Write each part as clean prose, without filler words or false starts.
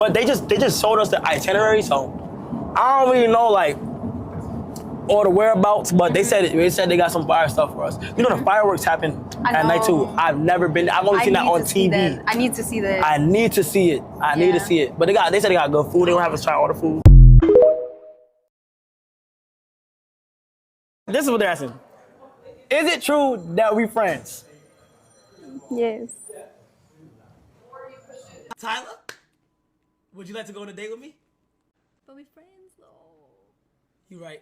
But they just showed us the itinerary, so I don't really know like all the whereabouts. But they said they got some fire stuff for us. You know the fireworks happen at night too. I've never been. I've only seen that on TV. I need to see that. I need to see it. I need to see it. But they said they got good food. They gonna have us try all the food. This is what they're asking. Is it true that we friends? Yes. Tyla, would you like to go on a date with me? But we friends though. You right.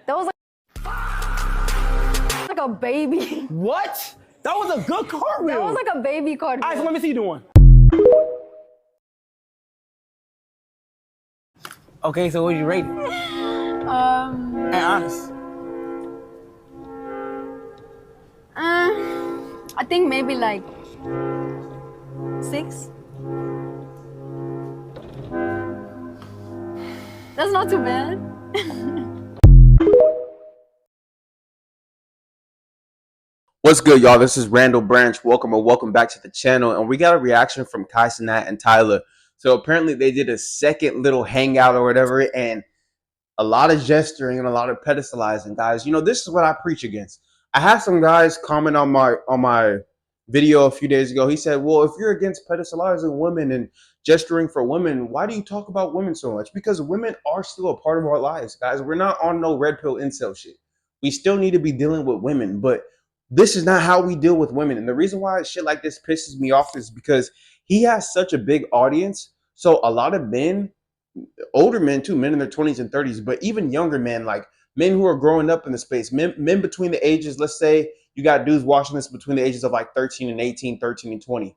That was like a baby. What? That was a good cartwheel. That was like a baby cartwheel. All right, so let me see you do one. Okay, so what would you rate it? And honest. I think maybe like 6. That's not too bad. What's good, y'all? This is Randall Branch. Welcome back to the channel. And we got a reaction from Cenat and Tyla. So apparently they did a second little hangout or whatever, and a lot of gesturing and a lot of pedestalizing, guys. You know, this is what I preach against. I had some guys comment on my video a few days ago. He said, well, if you're against pedestalizing women and gesturing for women, why do you talk about women so much? Because women are still a part of our lives, guys. We're not on no red pill incel shit. We still need to be dealing with women, but this is not how we deal with women. And the reason why shit like this pisses me off is because he has such a big audience. So a lot of men, older men too, men in their 20s and 30s, but even younger men, like men who are growing up in the space, men between the ages, let's say you got dudes watching this between the ages of like 13 and 18, 13 and 20.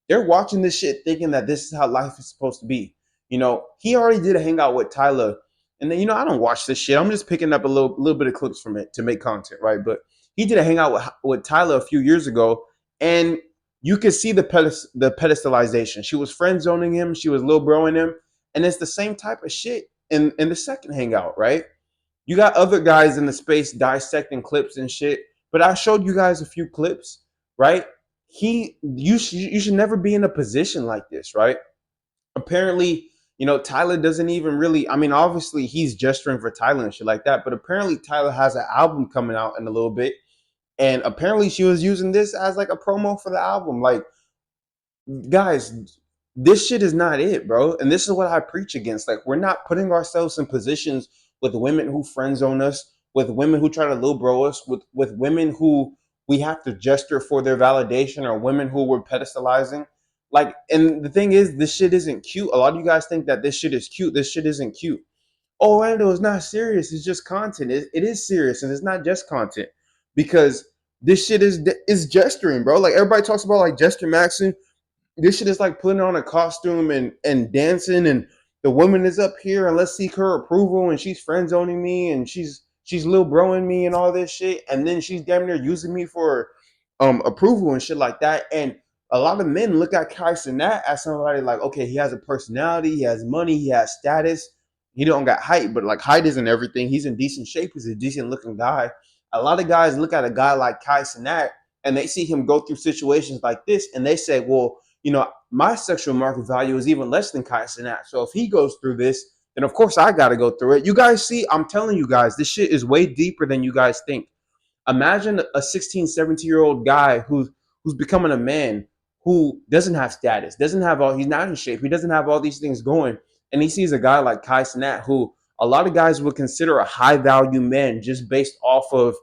They're watching this shit thinking that this is how life is supposed to be. You know, he already did a hangout with Tyla. And then, you know, I don't watch this shit. I'm just picking up a little bit of clips from it to make content, right? But he did a hangout with Tyla a few years ago, and you could see the pedestalization. She was friend zoning him. She was little broing him. And it's the same type of shit in the second hangout, right? You got other guys in the space dissecting clips and shit, but I showed you guys a few clips, right? You should never be in a position like this, right? Apparently, you know, Tyla doesn't even really, I mean, obviously he's gesturing for Tyla and shit like that, but apparently Tyla has an album coming out in a little bit, and apparently she was using this as like a promo for the album. Like, guys, this shit is not it, bro. And this is what I preach against. Like, we're not putting ourselves in positions with women who friend zone us, with women who try to little bro us, with women who we have to gesture for their validation, or women who we're pedestalizing. Like, and the thing is, this shit isn't cute. A lot of you guys think that this shit is cute. This shit isn't cute. Oh, Randall, it's not serious. It's just content. It is serious, and it's not just content, because this shit is gesturing, bro. Like, everybody talks about like gesture maxing. This shit is like putting on a costume and dancing, and the woman is up here and let's seek her approval, and she's friend zoning me, and she's little broing me and all this shit, and then she's damn near using me for approval and shit like that. And a lot of men look at Cenat as somebody like, okay, he has a personality, he has money, he has status, he don't got height, but like height isn't everything. He's in decent shape, he's a decent looking guy. A lot of guys look at a guy like Cenat and they see him go through situations like this, and they say, well, you know, my sexual market value is even less than Cenat. So if he goes through this, then of course I got to go through it. You guys see, I'm telling you guys, this shit is way deeper than you guys think. Imagine a 16, 17-year-old guy who's becoming a man, who doesn't have status, he's not in shape, he doesn't have all these things going. And he sees a guy like Cenat, who a lot of guys would consider a high value man just based off of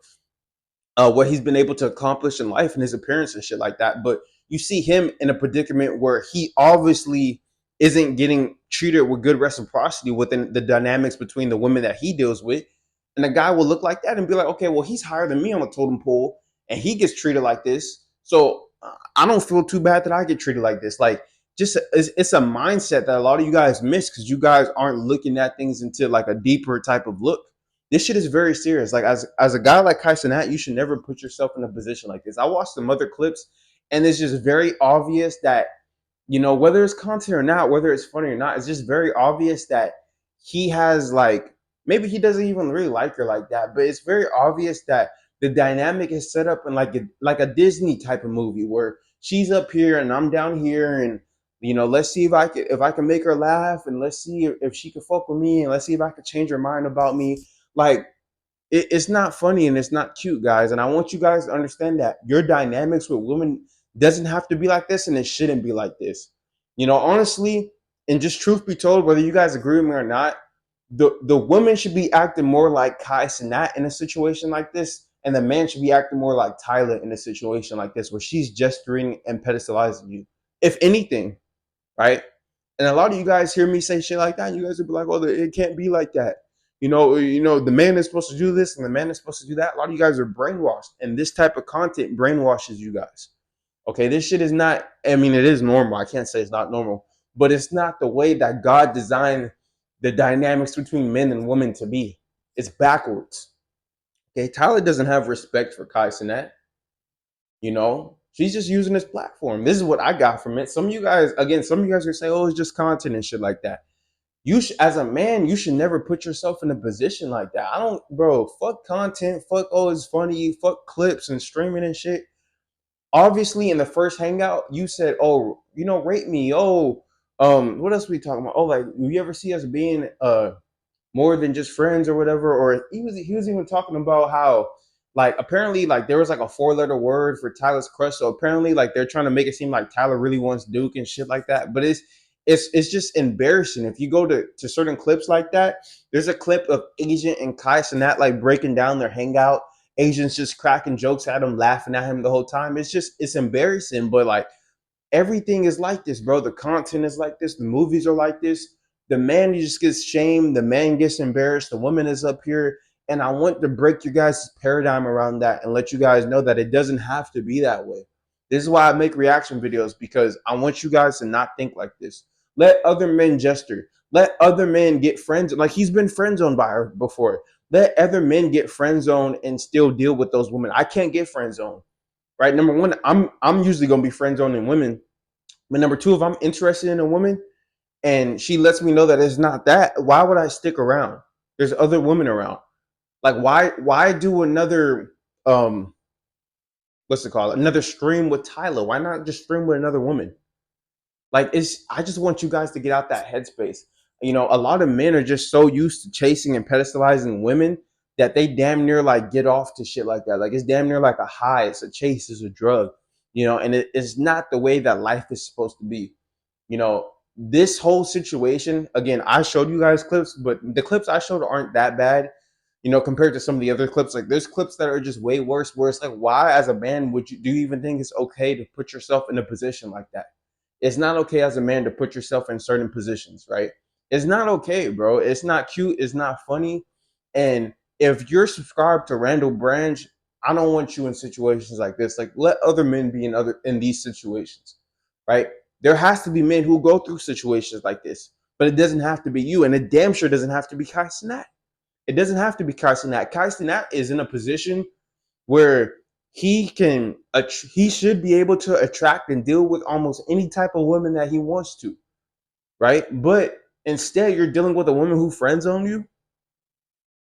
what he's been able to accomplish in life and his appearance and shit like that. But you see him in a predicament where he obviously isn't getting treated with good reciprocity within the dynamics between the women that he deals with. And a guy will look like that and be like, okay, well, he's higher than me on the totem pole and he gets treated like this. So I don't feel too bad that I get treated like this. Like, just it's a mindset that a lot of you guys miss because you guys aren't looking at things into like a deeper type of look. This shit is very serious. Like, as a guy like Cenat, you should never put yourself in a position like this. I watched some other clips, and it's just very obvious that, you know, whether it's content or not, whether it's funny or not, it's just very obvious that he has, like, maybe he doesn't even really like her like that, but it's very obvious that the dynamic is set up in like a Disney type of movie where she's up here and I'm down here, and let's see if I can make her laugh, and let's see if she can fuck with me, and let's see if I can change her mind about me. Like it's not funny and it's not cute, guys. And I want you guys to understand that your dynamics with women doesn't have to be like this, and it shouldn't be like this. Honestly, and just truth be told, whether you guys agree with me or not, the woman should be acting more like Kai Cenat in a situation like this, and the man should be acting more like Tyla in a situation like this, where she's gesturing and pedestalizing you, if anything, right? And a lot of you guys hear me say shit like that, and you guys will be like, "Oh, it can't be like that." The man is supposed to do this and the man is supposed to do that. A lot of you guys are brainwashed, and this type of content brainwashes you guys. Okay, this shit is not. I mean, it is normal. I can't say it's not normal, but it's not the way that God designed the dynamics between men and women to be. It's backwards. Okay, Tyler doesn't have respect for Kai Cenat. She's just using this platform. This is what I got from it. Some of you guys are saying, "Oh, it's just content and shit like that." As a man, you should never put yourself in a position like that. I don't, bro. Fuck content. Fuck, oh, it's funny. Fuck clips and streaming and shit. Obviously, in the first hangout, you said, "Oh, rate me." Oh, what else we talking about? Oh, like, you ever see us being more than just friends or whatever? Or he was even talking about how, like, apparently, like, there was like a 4-letter word for Tyler's crush. So apparently, like, they're trying to make it seem like Tyler really wants Duke and shit like that. But it's just embarrassing. If you go to certain clips like that, there's a clip of Agent and Kai Cenat like breaking down their hangout. Agent's just cracking jokes at him, laughing at him the whole time. It's embarrassing, but like, everything is like this, bro. The content is like this. The movies are like this. The man just gets shamed. The man gets embarrassed. The woman is up here. And I want to break you guys' paradigm around that and let you guys know that it doesn't have to be that way. This is why I make reaction videos, because I want you guys to not think like this. Let other men gesture. Let other men get friends. Like, he's been friend zoned by her before. Let other men get friend zoned and still deal with those women. I can't get friend zoned. Right? Number one, I'm usually gonna be friend zoning women. But number two, if I'm interested in a woman and she lets me know that it's not that, why would I stick around? There's other women around. Like, why do another what's it called? Another stream with Tyla? Why not just stream with another woman? Like, I just want you guys to get out that headspace. A lot of men are just so used to chasing and pedestalizing women that they damn near like get off to shit like that. Like, it's damn near like a high. It's a chase. It's a drug. And it's not the way that life is supposed to be. This whole situation, again, I showed you guys clips, but the clips I showed aren't that bad, compared to some of the other clips. Like, there's clips that are just way worse, where it's like, why as a man do you even think it's okay to put yourself in a position like that? It's not okay as a man to put yourself in certain positions, right? It's not okay, bro. It's not cute. It's not funny. And if you're subscribed to Randall Branch, I don't want you in situations like this. Like, let other men be in these situations, right? There has to be men who go through situations like this, but it doesn't have to be you, and it damn sure doesn't have to be Kai Cenat. It doesn't have to be Kai Cenat. Kai Cenat is in a position where he should be able to attract and deal with almost any type of woman that he wants to, right? But instead, you're dealing with a woman who friends on you.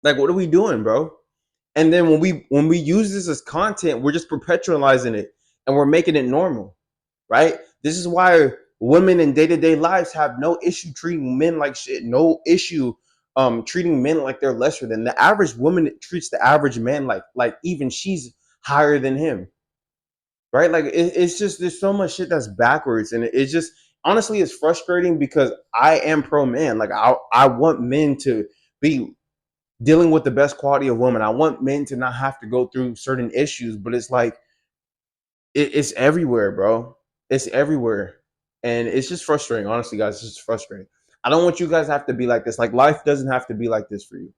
Like, what are we doing, bro? And then when we use this as content, we're just perpetualizing it and we're making it normal, right? This is why women in day-to-day lives have no issue treating men like shit, no issue treating men like they're lesser than. The average woman treats the average man like even she's higher than him, right? Like, it's just, there's so much shit that's backwards, and it's just, honestly, it's frustrating, because I am pro man. Like, I want men to be dealing with the best quality of women. I want men to not have to go through certain issues, but it's like, it's everywhere, bro. It's everywhere. And it's just frustrating. Honestly, guys, it's just frustrating. I don't want you guys to have to be like this. Like, life doesn't have to be like this for you.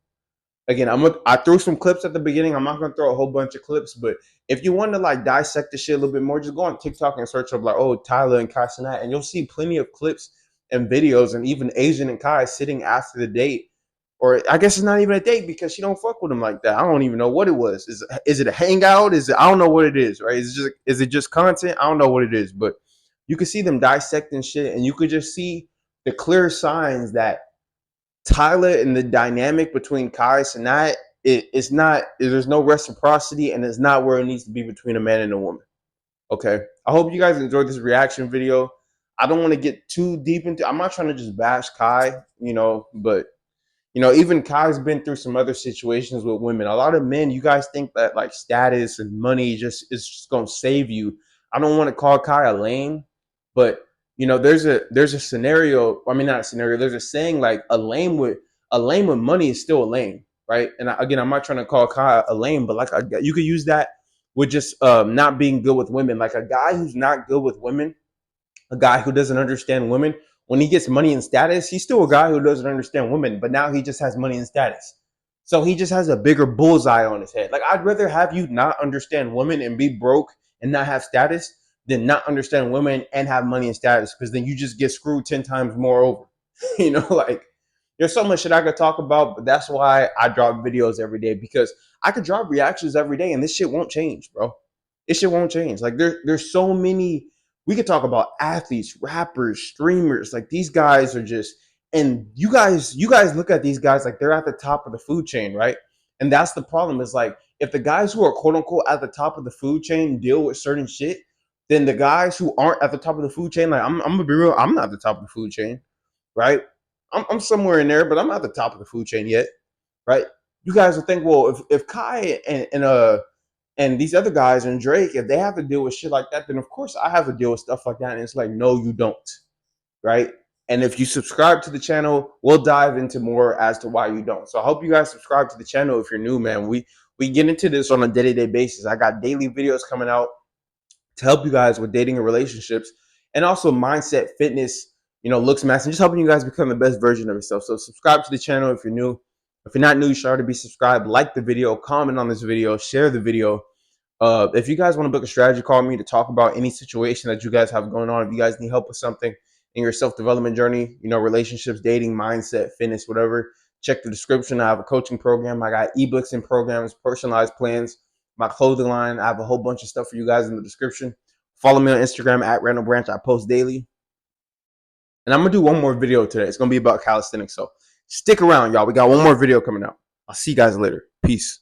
Again, I threw some clips at the beginning. I'm not gonna throw a whole bunch of clips, but if you want to like dissect the shit a little bit more, just go on TikTok and search up like, oh, Tyla and Kai Cenat, and you'll see plenty of clips and videos, and even Asian and Kai sitting after the date. Or I guess it's not even a date, because she don't fuck with him like that. I don't even know what it was. Is it a hangout? I don't know what it is, right? Is it just content? I don't know what it is, but you can see them dissecting shit, and you could just see the clear signs that Tyler and the dynamic between Kai Cenat it's not, there's no reciprocity, and it's not where it needs to be between a man and a woman. Okay, I hope you guys enjoyed this reaction video. I don't want to get too deep into, I'm not trying to just bash Kai, but even Kai's been through some other situations with women. A lot of men, you guys think that like status and money is just gonna save you. I don't want to call Kai a lame, but there's a scenario. I mean, not a scenario. There's a saying like a lame with money is still a lame, right? And again, I'm not trying to call Kai a lame, but like you could use that with just not being good with women. Like a guy who's not good with women, a guy who doesn't understand women, when he gets money and status, he's still a guy who doesn't understand women, but now he just has money and status. So he just has a bigger bullseye on his head. Like, I'd rather have you not understand women and be broke and not have status than not understand women and have money and status, because then you just get screwed 10 times more over. Like, there's so much shit I could talk about, but that's why I drop videos every day, because I could drop reactions every day and this shit won't change, bro. This shit won't change. Like, there's so many. We could talk about athletes, rappers, streamers. Like, these guys are just, and you guys look at these guys like they're at the top of the food chain, right? And that's the problem, is like, if the guys who are quote unquote at the top of the food chain deal with certain shit, then the guys who aren't at the top of the food chain, like, I'm gonna be real, I'm not at the top of the food chain, right? I'm somewhere in there, but I'm not at the top of the food chain yet, right? You guys will think, well, if Kai and these other guys and Drake, if they have to deal with shit like that, then of course I have to deal with stuff like that. And it's like, no, you don't, right? And if you subscribe to the channel, we'll dive into more as to why you don't. So I hope you guys subscribe to the channel if you're new, man. We get into this on a day-to-day basis. I got daily videos coming out to help you guys with dating and relationships, and also mindset, fitness, looks, mass, and just helping you guys become the best version of yourself. So subscribe to the channel if you're new. If you're not new, you should already be subscribed. Like the video, comment on this video, share the video. If you guys want to book a strategy call with me to talk about any situation that you guys have going on, if you guys need help with something in your self-development journey, relationships, dating, mindset, fitness, whatever, check the description. I have a coaching program. I got ebooks and programs, personalized plans, my clothing line. I have a whole bunch of stuff for you guys in the description. Follow me on Instagram at Randall Branch. I post daily. And I'm going to do one more video today. It's going to be about calisthenics. So stick around, y'all. We got one more video coming out. I'll see you guys later. Peace.